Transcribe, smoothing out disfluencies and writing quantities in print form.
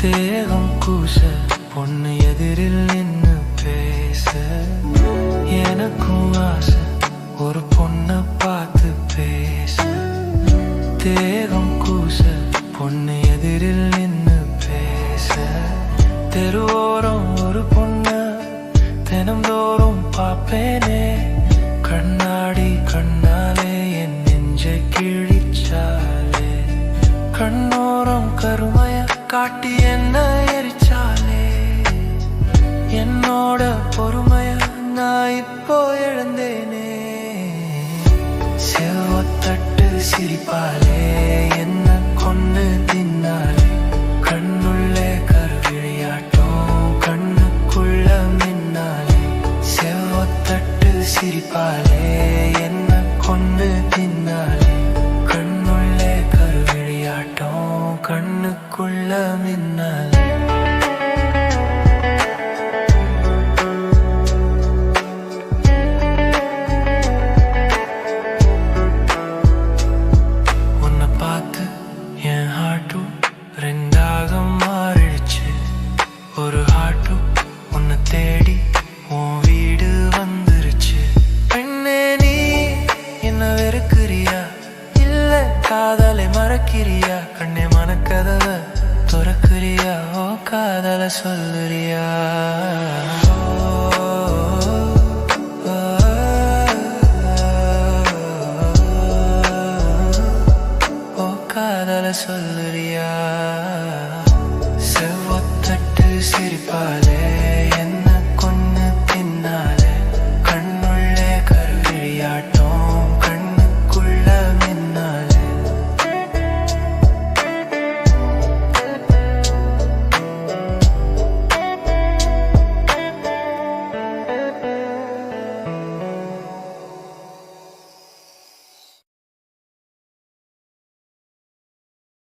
தேகம் கூச பொண்ணு எதிரில் நின்னு பேச எனக்கும் ஆசை ஒரு பொண்ணை பார்த்து பேச. தேகம் கூச பொண்ணு எதிரில் நின்னு பேச தெருவோரம் ஒரு பொண்ணு தினம்தோறும் பார்ப்பேனே. கண்ணாடி கண்ணாலே என் நெஞ்சை கிழிச்சாலே கண்ணோரம் கருமைய காட்டி என்ன எரிச்சாலே. என்னோட பொறுமைய நான் இப்போ இழந்தேனே. செவ்வத்தட்டு சிரிப்பாலே என்ன கொண்டு தின்னாலே. கண்ணுள்ளே கருவிளையாட்டம் கண்ணுக்குள்ள மின்னாலே. செவ்வத்தட்டு சிரிப்பாலே என்ன கொண்டு தின்னாலே. கண்ணுள்ளே கருவிளையாட்டம் கண்ணுக்குள்ள மின்னாலே. உன்னை பார்த்து என் ஹார்ட்டும் ரெண்டாக மாறிடுச்சு. ஒரு ஹார்ட்டும் உன்னை தேடி உன் வீடு வந்துருச்சு. பெண்ணே நீ என்ன வெறுக்கிறியா இல்ல காதலை மறக்கிறியா? கண்ணே மனக்கதவை துறக்கிறியா? ஓ காதலை சொல்லுறியா? ஓ காதலை சொல்லு.